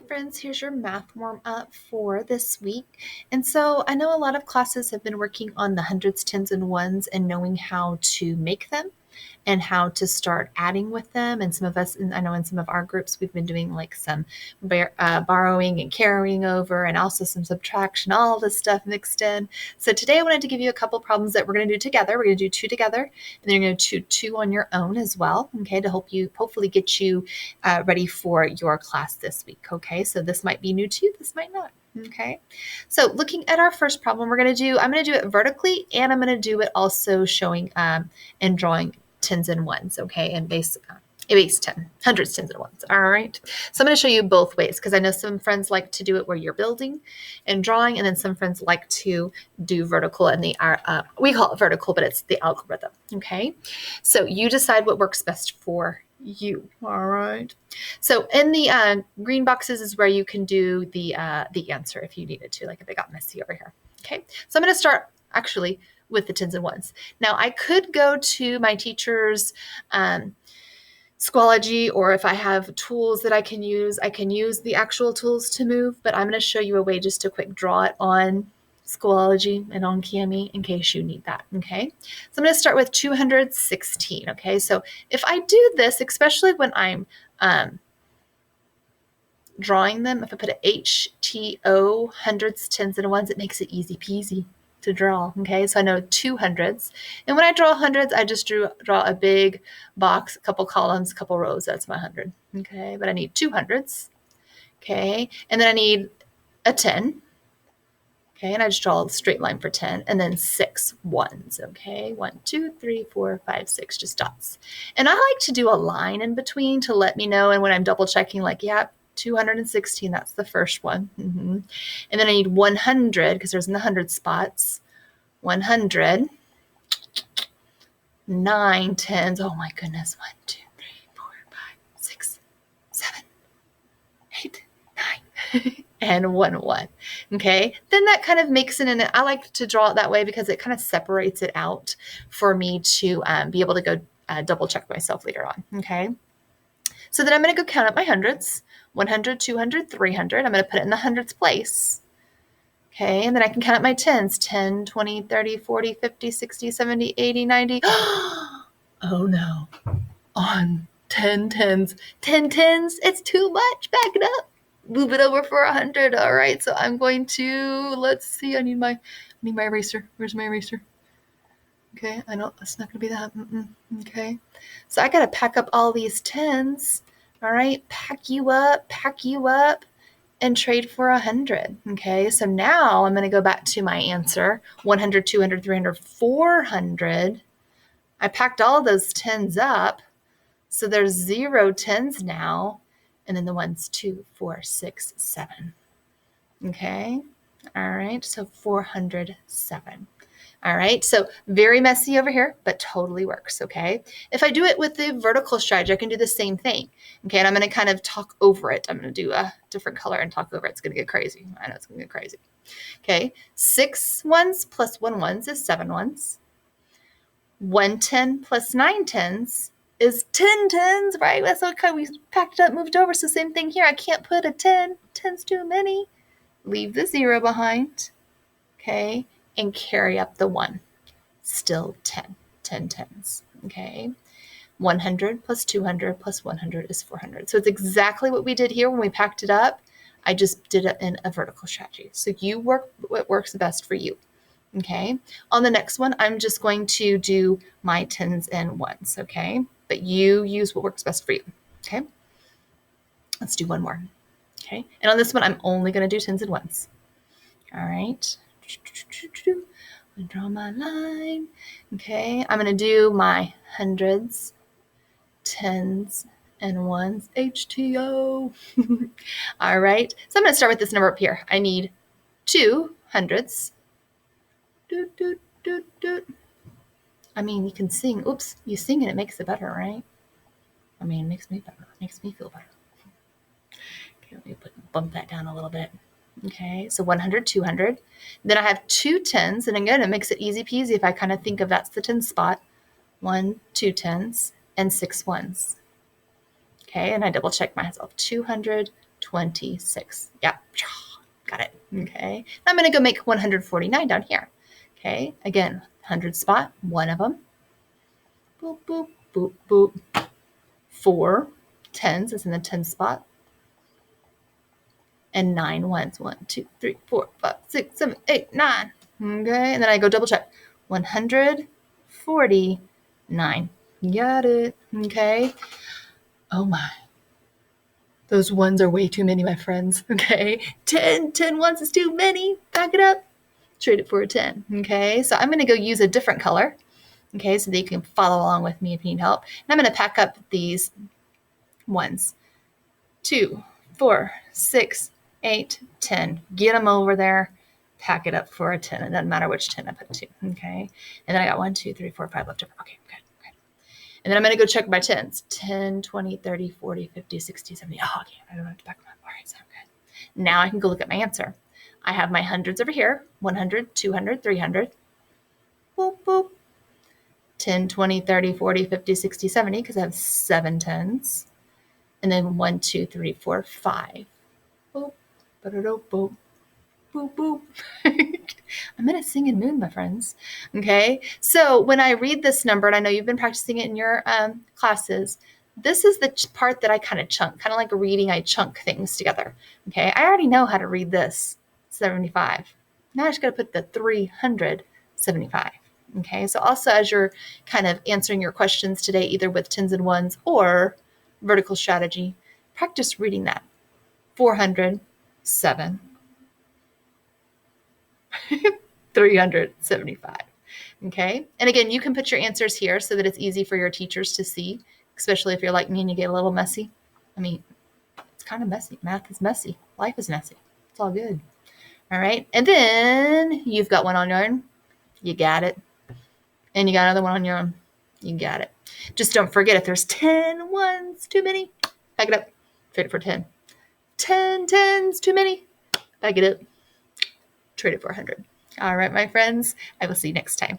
friends, here's your math warm up for this week. And so I know a lot of classes have been working on the hundreds, tens, and ones and knowing how to make them and how to start adding with them. And some of us, and I know in some of our groups, we've been doing like some borrowing and carrying over and also some subtraction, all this stuff mixed in. So today I wanted to give you a couple problems that we're going to do together. We're going to do two together, and then you're going to do two on your own as well, okay, to help you hopefully get you ready for your class this week, okay? So this might be new to you, this might not. Okay, so looking at our first problem, I'm going to do it vertically, and I'm going to do it also showing and drawing tens and ones, okay, and base 10, hundreds, tens, and ones. All right, so I'm going to show you both ways because I know some friends like to do it where you're building and drawing, and then some friends like to do vertical, and we call it vertical, but it's the algorithm. Okay, so you decide what works best for you. All right. So in the green boxes is where you can do the answer if you needed to, like if it got messy over here. Okay. So I'm going to start actually with the tens and ones. Now I could go to my teacher's Schoology, or if I have tools that I can use the actual tools to move, but I'm going to show you a way just to quick draw it on Schoology and on Kami in case you need that, okay? So I'm going to start with 216, okay? So if I do this, especially when I'm drawing them, if I put a HTO, hundreds, tens, and ones, it makes it easy peasy to draw, okay? So I know 200s. And when I draw hundreds, I just draw a big box, a couple columns, a couple rows. That's my 100, okay? But I need 200s, okay? And then I need a 10, okay? And I just draw a straight line for 10, and then 6 ones, okay? 1, 2, 3, 4, 5, 6, just dots. And I like to do a line in between to let me know, and when I'm double checking, like, yeah, 216, that's the first one. And then I need 100, because there's in the 100 spots. 100, 9 tens. Oh my goodness. 1, 2, 3, 4, 5, 6, 7, 8, 9, and 1. Okay. Then that kind of makes it in. I like to draw it that way because it kind of separates it out for me to be able to go double check myself later on. Okay. So then I'm going to go count up my hundreds. 100, 200, 300. I'm going to put it in the hundreds place. Okay, and then I can count up my tens. 10, 20, 30, 40, 50, 60, 70, 80, 90. Oh no. On 10 tens. 10 tens, it's too much. Back it up. Move it over for 100. All right, so I'm going to, let's see, I need my eraser. Where's my eraser? Okay, I know it's not going to be that. Okay, so I got to pack up all these tens. All right, pack you up, and trade for 100. Okay, so now I'm going to go back to my answer. 100, 200, 300, 400. I packed all those tens up. So there's 0 tens now. And then the ones 2, 4, 6, 7. Okay, all right, so 407. All right, so very messy over here, but totally works, okay? If I do it with the vertical strategy, I can do the same thing, okay? And I'm going to kind of talk over it. I'm going to do a different color and talk over it. It's going to get crazy. I know it's going to get crazy. Okay, 6 ones plus 1 ones is 7 ones. 1 10 plus 9 tens is 10 tens, right? That's okay. We packed it up, moved over. So same thing here. I can't put a 10. 10's too many. Leave the 0 behind, okay? And carry up the 1. Still 10 tens, okay? 100 plus 200 plus 100 is 400. So it's exactly what we did here when we packed it up. I just did it in a vertical strategy. So you work what works best for you, okay? On the next one, I'm just going to do my tens and ones, okay? But you use what works best for you, okay? Let's do one more, okay? And on this one, I'm only going to do tens and ones, all right? I draw my line. Okay, I'm going to do my hundreds, tens, and ones. HTO. All right, so I'm going to start with this number up here. I need 2 hundreds. I mean, you can sing. Oops, you sing and it makes it better, right? I mean, it makes me better. It makes me feel better. Okay, let me bump that down a little bit. Okay, so 100, 200. Then I have 2 tens, and again, it makes it easy peasy if I kind of think of that's the 10 spot. 1, 2 tens, and 6 ones. Okay, and I double check myself. 200, 26. Yeah, got it. Okay. I'm going to go make 149 down here. Okay. Again, 100 spot, one of them. Boop, boop, boop, boop. 4 tens is in the 10 spot. And 9 ones. 1, 2, 3, 4, 5, 6, 7, 8, 9. Okay. And then I go double check. 149. Got it. Okay. Oh my. Those ones are way too many, my friends. Okay. 10 ones is too many. Back it up. Trade it for a 10. Okay. So I'm going to go use a different color. Okay. So that you can follow along with me if you need help. And I'm going to pack up these ones. 2, 4, 6, 8, 10. Get them over there. Pack it up for a 10. It doesn't matter which 10 I put to. Okay. And then I got 1, 2, 3, 4, 5 left over. Okay. Good. And then I'm going to go check my 10s. 10, 20, 30, 40, 50, 60, 70. Oh, okay. I don't have to back them up. All right. So good. Now I can go look at my answer. I have my hundreds over here. 100, 200, 300. Boop, boop. 10, 20, 30, 40, 50, 60, 70 because I have 7 10s. And then 1, 2, 3, 4, 5. Boop, boop, boop, boop, boop. I'm in a singing mood, my friends. Okay. So when I read this number, and I know you've been practicing it in your classes, this is the part that I kind of chunk, kind of like reading, I chunk things together. Okay. I already know how to read this 75. Now I just got to put the 375. Okay. So also as you're kind of answering your questions today, either with tens and ones or vertical strategy, practice reading that. 407. 375. Okay. And again, you can put your answers here so that it's easy for your teachers to see, especially if you're like me and you get a little messy. I mean, it's kind of messy. Math is messy. Life is messy. It's all good. All right. And then you've got one on your own. You got it. And you got another one on your own. You got it. Just don't forget, if there's 10 ones too many, back it up. Trade it for 10. 10 tens too many, back it up. Trade it for 100. All right, my friends, I will see you next time.